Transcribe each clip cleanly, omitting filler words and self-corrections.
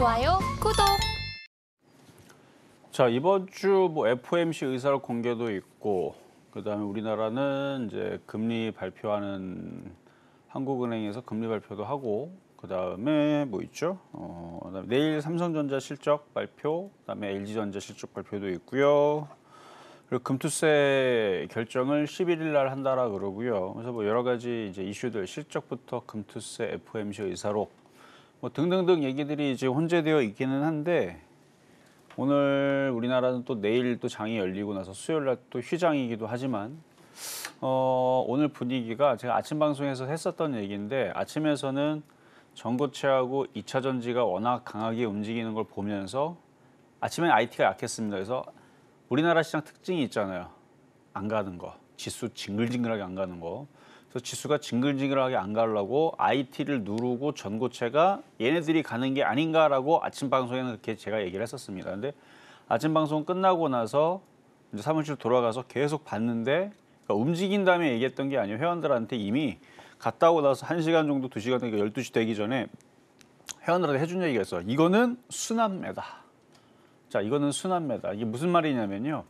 좋아요, 구독. 자, 이번 주 뭐 FOMC 의사록 공개도 있고, 그다음에 우리나라는 이제 금리 발표하는 한국은행에서 금리 발표도 하고, 그다음에 뭐 있죠? 그다음에 내일 삼성전자 실적 발표, 그다음에 LG전자 실적 발표도 있고요. 그리고 금투세 결정을 11일 날 한다라 그러고요. 그래서 뭐 여러 가지 이제 이슈들, 실적부터 금투세, FOMC 의사록 뭐 등등등 얘기들이 이제 혼재되어 있기는 한데, 오늘 우리나라는 또 내일 또 장이 열리고 나서 수요일 날 또 휴장이기도 하지만 오늘 분위기가 제가 아침 방송에서 했었던 얘기인데, 아침에서는 전고체하고 2차 전지가 워낙 강하게 움직이는 걸 보면서 아침에 IT가 약했습니다. 그래서 우리나라 시장 특징이 있잖아요. 안 가는 거. 지수 징글징글하게 안 가는 거. 그래서 지수가 징글징글하게 안 가려고 IT를 누르고 전고체가 얘네들이 가는 게 아닌가라고 아침 방송에는 그렇게 제가 얘기를 했었습니다. 근데 아침 방송 끝나고 나서 이제 사무실 돌아가서 계속 봤는데, 그러니까 움직인 다음에 얘기했던 게 아니에요. 회원들한테 이미 갔다 오고 나서 1시간 정도, 2시간, 그러니까 12시 되기 전에 회원들한테 해준 얘기가 있어요. 이거는 순환매다. 자, 이거는 순환매다. 이게 무슨 말이냐면요.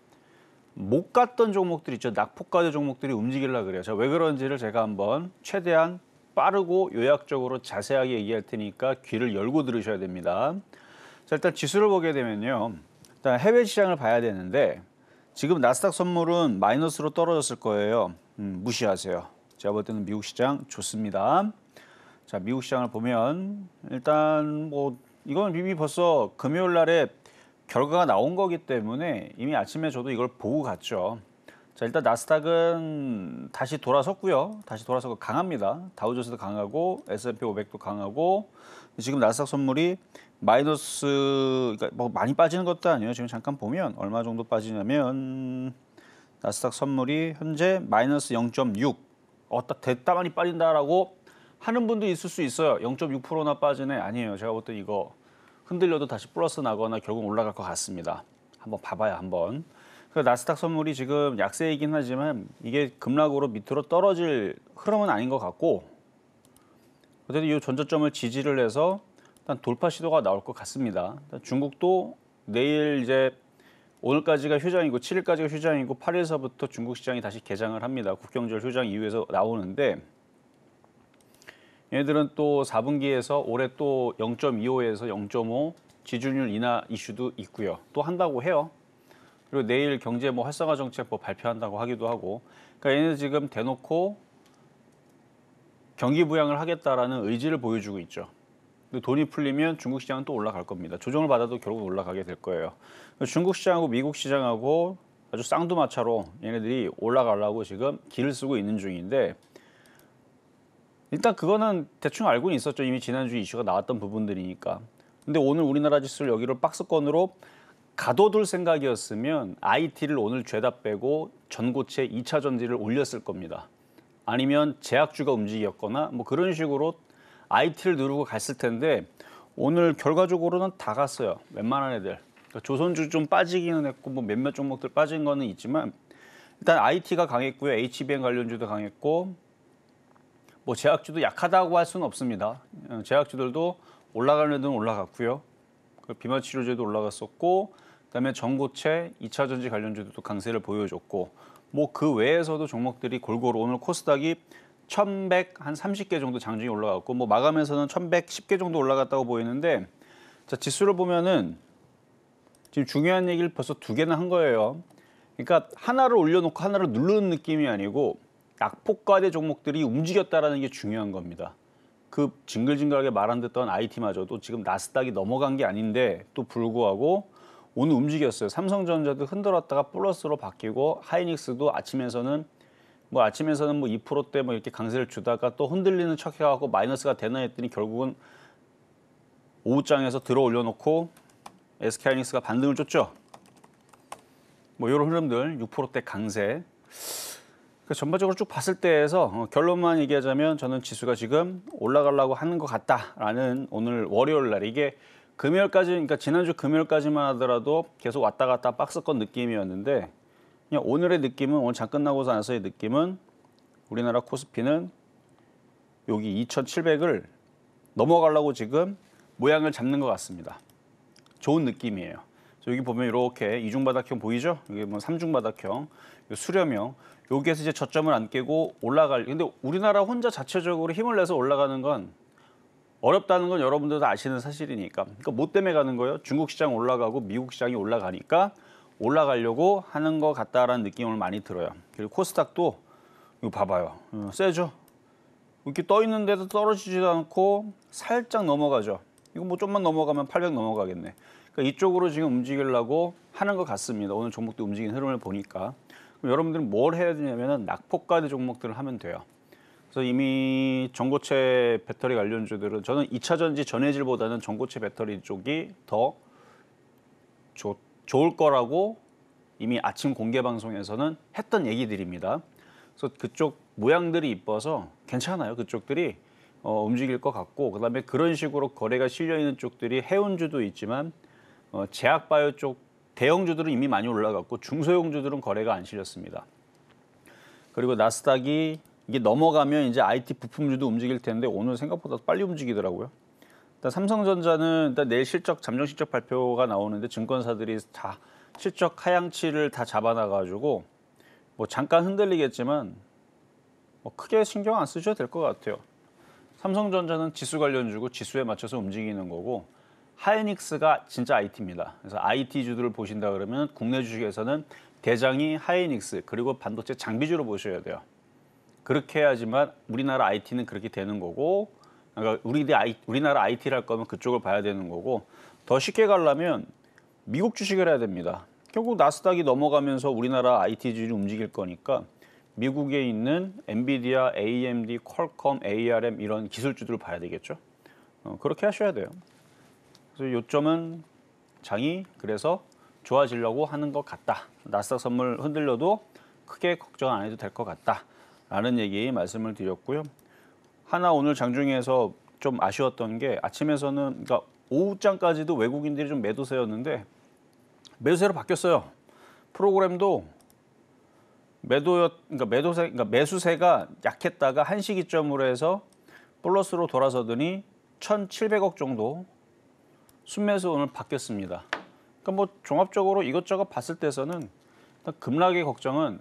못 갔던 종목들 있죠. 낙폭과대 종목들이 움직이려고 그래요. 자, 왜 그런지를 제가 한번 최대한 빠르고 요약적으로 자세하게 얘기할 테니까 귀를 열고 들으셔야 됩니다. 자, 일단 지수를 보게 되면요. 일단 해외 시장을 봐야 되는데, 지금 나스닥 선물은 마이너스로 떨어졌을 거예요. 무시하세요. 제가 볼 때는 미국 시장 좋습니다. 자, 미국 시장을 보면 일단 뭐 이건 이미 벌써 금요일 날에 결과가 나온 거기 때문에 이미 아침에 저도 이걸 보고 갔죠. 자, 일단 나스닥은 다시 돌아섰고요. 다시 돌아서고 강합니다. 다우존스도 강하고 S&P 500도 강하고, 지금 나스닥 선물이 마이너스, 그러니까 뭐 많이 빠지는 것도 아니에요. 지금 잠깐 보면 얼마 정도 빠지냐면 나스닥 선물이 현재 마이너스 0.6. 됐다 많이 빠진다라고 하는 분도 있을 수 있어요. 0.6%나 빠지네. 아니에요. 제가 볼 때 이거 흔들려도 다시 플러스 나거나 결국 올라갈 것 같습니다. 한번 봐봐요, 한번. 그 나스닥 선물이 지금 약세이긴 하지만 이게 급락으로 밑으로 떨어질 흐름은 아닌 것 같고, 어쨌든 이 전저점을 지지를 해서 일단 돌파 시도가 나올 것 같습니다. 중국도 내일 이제 오늘까지가 휴장이고 7일까지가 휴장이고 8일서부터 중국 시장이 다시 개장을 합니다. 국경절 휴장 이후에서 나오는데, 얘네들은 또 4분기에서 올해 또 0.25에서 0.5 지준율 인하 이슈도 있고요. 또 한다고 해요. 그리고 내일 경제 뭐 활성화 정책 뭐 발표한다고 하기도 하고. 그러니까 얘네들 지금 대놓고 경기 부양을 하겠다라는 의지를 보여주고 있죠. 근데 돈이 풀리면 중국 시장은 또 올라갈 겁니다. 조정을 받아도 결국 올라가게 될 거예요. 중국 시장하고 미국 시장하고 아주 쌍두마차로 얘네들이 올라가려고 지금 길을 쓰고 있는 중인데, 일단 그거는 대충 알고는 있었죠. 이미 지난주에 이슈가 나왔던 부분들이니까. 근데 오늘 우리나라 지수를 여기를 박스권으로 가둬둘 생각이었으면 IT를 오늘 죄다 빼고 전고체 2차 전지를 올렸을 겁니다. 아니면 제약주가 움직였거나 뭐 그런 식으로 IT를 누르고 갔을 텐데, 오늘 결과적으로는 다 갔어요. 웬만한 애들. 그러니까 조선주 좀 빠지기는 했고 뭐 몇몇 종목들 빠진 거는 있지만, 일단 IT가 강했고요. HBM 관련주도 강했고, 뭐 제약주도 약하다고 할 수는 없습니다. 제약주들도 올라가는 애들은 올라갔고요. 비만치료제도 올라갔었고, 그다음에 전고체, 2차 전지 관련주도 강세를 보여줬고, 뭐 그 외에서도 종목들이 골고루 오늘 코스닥이 1130개 정도 장중에 올라갔고, 뭐 마감에서는 1110개 정도 올라갔다고 보이는데, 자, 지수를 보면은 지금 중요한 얘기를 벌써 2개나 한 거예요. 그러니까 하나를 올려놓고 하나를 누르는 느낌이 아니고 낙폭과대 종목들이 움직였다라는 게 중요한 겁니다. 그 징글징글하게 말 안 듣던 IT마저도 지금 나스닥이 넘어간 게 아닌데 또 불구하고 오늘 움직였어요. 삼성전자도 흔들었다가 플러스로 바뀌고, 하이닉스도 아침에서는 뭐 2%대 뭐 이렇게 강세를 주다가 또 흔들리는 척 해갖고 마이너스가 되나 했더니 결국은 오후장에서 들어 올려놓고 SK하이닉스가 반등을 줬죠. 뭐 이런 흐름들 6%대 강세. 전반적으로 쭉 봤을 때에서 결론만 얘기하자면 저는 지수가 지금 올라가려고 하는 것 같다라는, 오늘 월요일 날, 이게 금요일까지, 그러니까 지난주 금요일까지만 하더라도 계속 왔다 갔다 박스권 느낌이었는데, 그냥 오늘의 느낌은, 오늘 장 끝나고 나서의 느낌은 우리나라 코스피는 여기 2700을 넘어가려고 지금 모양을 잡는 것 같습니다. 좋은 느낌이에요. 여기 보면 이렇게 이중바닥형 보이죠? 이게 뭐 삼중바닥형, 수렴형. 여기에서 이제 저점을 안 깨고 올라갈. 근데 우리나라 혼자 자체적으로 힘을 내서 올라가는 건 어렵다는 건 여러분들도 아시는 사실이니까. 그러니까 뭐 때문에 가는 거예요? 중국 시장 올라가고 미국 시장이 올라가니까 올라가려고 하는 것 같다라는 느낌을 많이 들어요. 그리고 코스닥도 이거 봐봐요. 세죠? 이렇게 떠 있는데도 떨어지지도 않고 살짝 넘어가죠. 이거 뭐 좀만 넘어가면 800 넘어가겠네. 그러니까 이쪽으로 지금 움직이려고 하는 것 같습니다. 오늘 종목도 움직이는 흐름을 보니까. 그럼 여러분들은 뭘 해야 되냐면은 낙폭과대 종목들을 하면 돼요. 그래서 이미 전고체 배터리 관련주들은 저는 2차 전지 전해질보다는 전고체 배터리 쪽이 더 좋을 거라고 이미 아침 공개 방송에서는 했던 얘기들입니다. 그래서 그쪽 모양들이 이뻐서 괜찮아요. 그쪽들이 움직일 것 같고, 그다음에 그런 식으로 거래가 실려 있는 쪽들이 해운주도 있지만 제약바이오 쪽 대형주들은 이미 많이 올라갔고 중소형주들은 거래가 안 실렸습니다. 그리고 나스닥이 이게 넘어가면 이제 IT 부품주도 움직일 텐데 오늘 생각보다 빨리 움직이더라고요. 일단 삼성전자는 일단 내일 잠정 실적 발표가 나오는데 증권사들이 다 실적 하향치를 다 잡아놔가지고 뭐 잠깐 흔들리겠지만 뭐 크게 신경 안 쓰셔도 될 것 같아요. 삼성전자는 지수 관련주고 지수에 맞춰서 움직이는 거고, 하이닉스가 진짜 IT입니다. 그래서 IT 주들을 보신다 그러면 국내 주식에서는 대장이 하이닉스 그리고 반도체 장비주로 보셔야 돼요. 그렇게 해야지만 우리나라 IT는 그렇게 되는 거고, 그러니까 우리나라 IT를 할 거면 그쪽을 봐야 되는 거고, 더 쉽게 가려면 미국 주식을 해야 됩니다. 결국 나스닥이 넘어가면서 우리나라 IT주들이 움직일 거니까 미국에 있는 엔비디아, AMD, 퀄컴, ARM 이런 기술주들을 봐야 되겠죠. 그렇게 하셔야 돼요. 그래서 요점은 장이 그래서 좋아지려고 하는 것 같다. 나스닥 선물 흔들려도 크게 걱정 안 해도 될 것 같다. 라는 얘기 말씀을 드렸고요. 하나 오늘 장중에서 좀 아쉬웠던 게 아침에서는 그러니까 오후장까지도 외국인들이 좀 매도세였는데 매수세로 바뀌었어요. 프로그램도 그러니까 매수세가 약했다가 한 시기점으로 해서 플러스로 돌아서더니 1,700억 정도 순매수 오늘 바뀌었습니다. 그러니까 뭐 종합적으로 이것저것 봤을 때서는 급락의 걱정은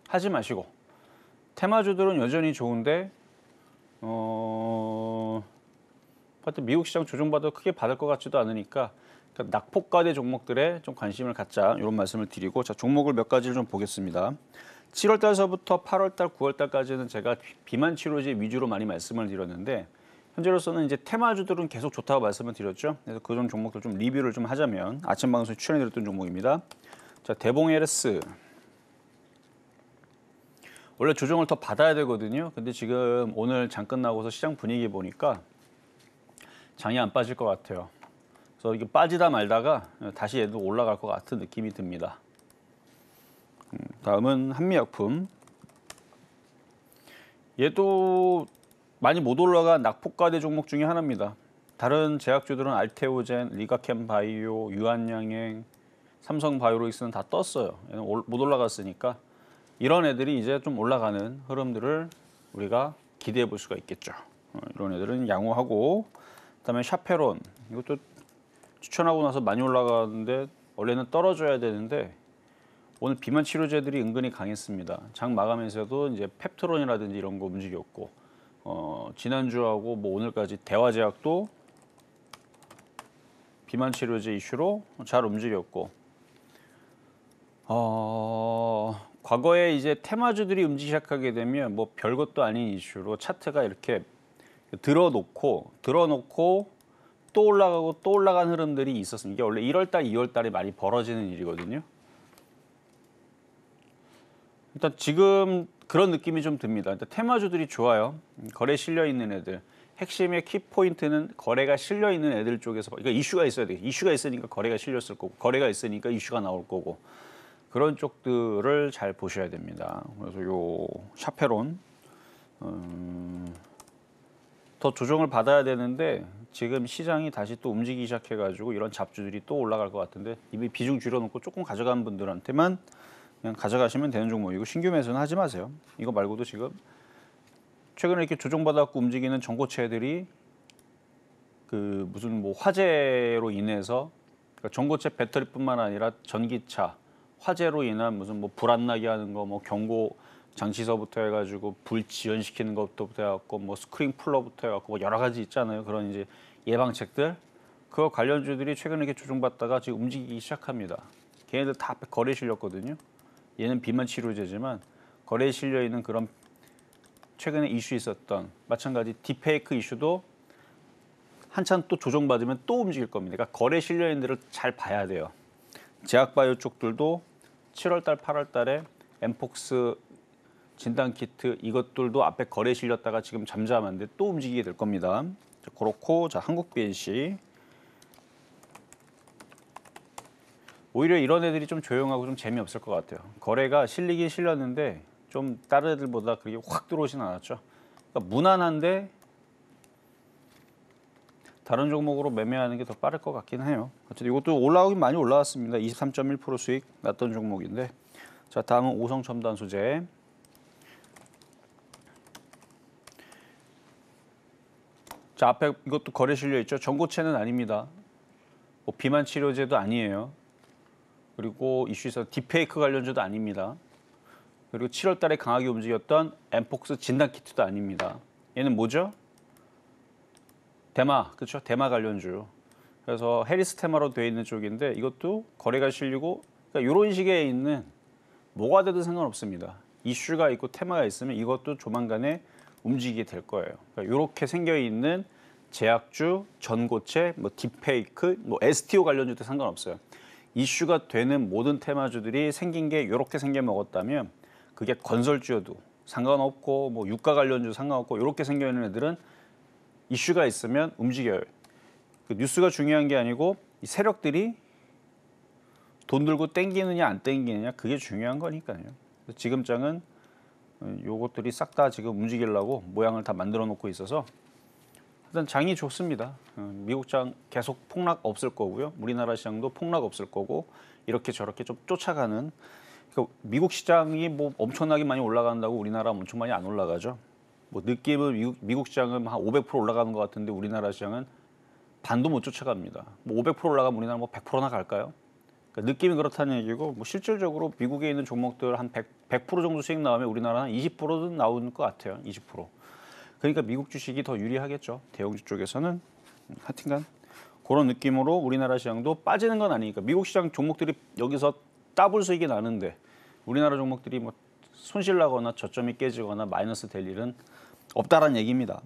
하지 마시고 테마주들은 여전히 좋은데 하여튼 미국 시장 조정받아도 크게 받을 것 같지도 않으니까 낙폭과대 종목들에 좀 관심을 갖자 이런 말씀을 드리고, 자 종목을 몇 가지를 좀 보겠습니다. 7월 달서부터 8월 달, 9월 달까지는 제가 비만 치료제 위주로 많이 말씀을 드렸는데 현재로서는 이제 테마주들은 계속 좋다고 말씀을 드렸죠. 그래서 그런 종목들 좀 리뷰를 좀 하자면 아침 방송에 출연해드렸던 종목입니다. 자 대봉 LS 원래 조정을 더 받아야 되거든요. 근데 지금 오늘 장 끝나고서 시장 분위기 보니까 장이 안 빠질 것 같아요. 그래서 이게 빠지다 말다가 다시 얘도 올라갈 것 같은 느낌이 듭니다. 다음은 한미약품. 얘도 많이 못 올라간 낙폭과대 종목 중에 하나입니다. 다른 제약주들은 알테오젠, 리가캠바이오, 유한양행, 삼성바이오로직스는 다 떴어요. 얘는 못 올라갔으니까 이런 애들이 이제 좀 올라가는 흐름들을 우리가 기대해 볼 수가 있겠죠. 이런 애들은 양호하고, 그다음에 샤페론 이것도 추천하고 나서 많이 올라가는데 원래는 떨어져야 되는데 오늘 비만 치료제들이 은근히 강했습니다. 장 마감에서도 이제 펩트론이라든지 이런 거 움직였고, 지난주하고 뭐 오늘까지 대화제약도 비만 치료제 이슈로 잘 움직였고, 과거에 이제 테마주들이 움직이기 시작하게 되면 뭐 별것도 아닌 이슈로 차트가 이렇게 들어놓고 또 올라가고 또 올라간 흐름들이 있었습니다. 이게 원래 1월달, 2월달에 많이 벌어지는 일이거든요. 일단 지금 그런 느낌이 좀 듭니다. 일단 테마주들이 좋아요. 거래 실려 있는 애들. 핵심의 키포인트는 거래가 실려 있는 애들 쪽에서, 그러니까 이슈가 있어야 돼. 이슈가 있으니까 거래가 실렸을 거고, 거래가 있으니까 이슈가 나올 거고, 그런 쪽들을 잘 보셔야 됩니다. 그래서 요 샤페론 더 조정을 받아야 되는데 지금 시장이 다시 또 움직이기 시작해가지고 이런 잡주들이 또 올라갈 것 같은데 이미 비중 줄여놓고 조금 가져간 분들한테만 그냥 가져가시면 되는 종목이고 신규 매수는 하지 마세요. 이거 말고도 지금 최근에 이렇게 조정받아갖고 움직이는 전고체 애들이 그 무슨 뭐 화재로 인해서 그러니까 전고체 배터리뿐만 아니라 전기차 화재로 인한 무슨 뭐 불 안 나게 하는 거 뭐 경고 장치서부터 해가지고 불 지연시키는 것부터 해갖고 뭐 스크린 풀러부터 해갖고 뭐 여러 가지 있잖아요. 그런 이제 예방책들 그 관련주들이 최근에 이렇게 조정받다가 지금 움직이기 시작합니다. 걔네들 다 거래에 실렸거든요. 얘는 비만 치료제지만 거래에 실려 있는 그런 최근에 이슈 있었던 마찬가지 딥페이크 이슈도 한참 또 조정받으면 또 움직일 겁니다. 그러니까 거래에 실려 있는 데를 잘 봐야 돼요. 제약바이오 쪽들도 7월 달, 8월 달에 엠폭스 진단키트 이것들도 앞에 거래에 실렸다가 지금 잠잠한데 또 움직이게 될 겁니다. 자, 그렇고 자 한국 BNC 오히려 이런 애들이 좀 조용하고 좀 재미없을 것 같아요. 거래가 실리긴 실렸는데 좀 다른 애들보다 그렇게 확 들어오진 않았죠. 그러니까 무난한데 다른 종목으로 매매하는 게 더 빠를 것 같긴 해요. 어쨌든 이것도 올라오긴 많이 올라왔습니다. 23.1% 수익 났던 종목인데 자 다음은 오성첨단 소재. 자 앞에 이것도 거래 실려 있죠. 전고체는 아닙니다. 뭐 비만 치료제도 아니에요. 그리고 이슈에서 딥페이크 관련주도 아닙니다. 그리고 7월 달에 강하게 움직였던 엠폭스 진단키트도 아닙니다. 얘는 뭐죠? 대마, 그렇죠? 대마 관련주. 그래서 해리스 테마로 되어 있는 쪽인데 이것도 거래가 실리고 그러니까 이런 식에 있는 뭐가 돼도 상관없습니다. 이슈가 있고 테마가 있으면 이것도 조만간에 움직이게 될 거예요. 그러니까 이렇게 생겨 있는 제약주, 전고체, 뭐 딥페이크, 뭐 STO 관련주도 상관없어요. 이슈가 되는 모든 테마주들이 생긴 게 이렇게 생겨 먹었다면 그게 건설주여도 상관없고 뭐 유가 관련주 상관없고 이렇게 생겨 있는 애들은 이슈가 있으면 움직여요. 그 뉴스가 중요한 게 아니고 이 세력들이 돈 들고 땡기느냐 안 땡기느냐 그게 중요한 거니까요. 지금 장은 요것들이 싹 다 지금 움직이려고 모양을 다 만들어 놓고 있어서 일단 장이 좋습니다. 미국 장 계속 폭락 없을 거고요. 우리나라 시장도 폭락 없을 거고 이렇게 저렇게 좀 쫓아가는 그러니까 미국 시장이 뭐 엄청나게 많이 올라간다고 우리나라 엄청 많이 안 올라가죠. 뭐 느낌은 미국 시장은 한 500% 올라가는 것 같은데 우리나라 시장은 반도 못 쫓아갑니다. 뭐 500% 올라가면 우리나라 뭐 100%나 갈까요? 그러니까 느낌이 그렇다는 얘기고 뭐 실질적으로 미국에 있는 종목들 한 100% 정도 수익 나오면 우리나라 한 20%는 나오는 것 같아요. 20%. 그러니까 미국 주식이 더 유리하겠죠. 대형주 쪽에서는 하여튼간 그런 느낌으로 우리나라 시장도 빠지는 건 아니니까 미국 시장 종목들이 여기서 더블 수익이 나는데 우리나라 종목들이 뭐 손실 나거나 저점이 깨지거나 마이너스 될 일은 없다라는 얘기입니다.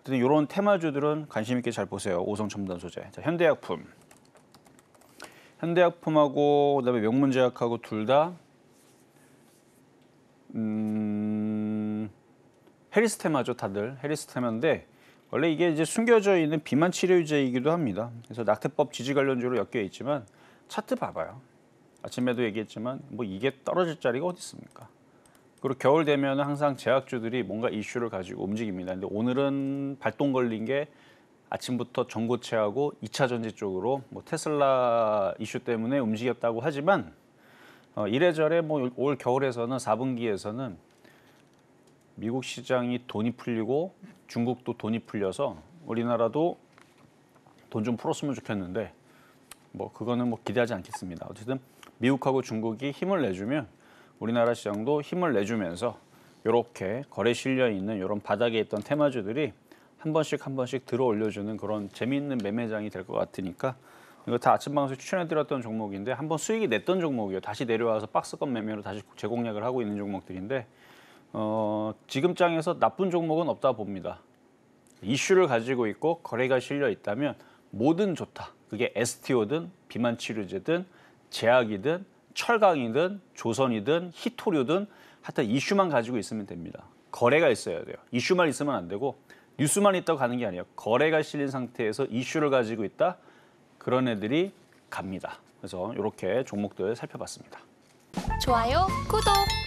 어쨌든 이런 테마주들은 관심 있게 잘 보세요. 오성첨단 소재. 자, 현대약품하고 그다음에 명문제약하고 둘 다 해리스 테마죠, 다들. 해리스 테마인데 원래 이게 이제 숨겨져 있는 비만 치료제이기도 합니다. 그래서 낙태법 지지 관련주로 엮여 있지만 차트 봐봐요. 아침에도 얘기했지만 뭐 이게 떨어질 자리가 어디 있습니까? 그리고 겨울 되면 항상 제약주들이 뭔가 이슈를 가지고 움직입니다. 근데 오늘은 발동 걸린 게 아침부터 전고체하고 2차 전지 쪽으로 뭐 테슬라 이슈 때문에 움직였다고 하지만 이래저래 뭐 올 겨울에서는 4분기에서는 미국 시장이 돈이 풀리고 중국도 돈이 풀려서 우리나라도 돈 좀 풀었으면 좋겠는데 뭐 그거는 뭐 기대하지 않겠습니다. 어쨌든 미국하고 중국이 힘을 내주면 우리나라 시장도 힘을 내주면서 이렇게 거래 실려 있는 이런 바닥에 있던 테마주들이 한 번씩 들어 올려주는 그런 재미있는 매매장이 될 것 같으니까 이거 다 아침 방송에 추천해드렸던 종목인데 한번 수익이 냈던 종목이에요. 다시 내려와서 박스권 매매로 다시 재공략을 하고 있는 종목들인데 지금 장에서 나쁜 종목은 없다 봅니다. 이슈를 가지고 있고 거래가 실려 있다면 뭐든 좋다. 그게 STO든 비만 치료제든 제약이든 철강이든 조선이든 히토류든 하여튼 이슈만 가지고 있으면 됩니다. 거래가 있어야 돼요. 이슈만 있으면 안 되고 뉴스만 있다고 가는 게 아니에요. 거래가 실린 상태에서 이슈를 가지고 있다. 그런 애들이 갑니다. 그래서 이렇게 종목들 살펴봤습니다. 좋아요, 구독!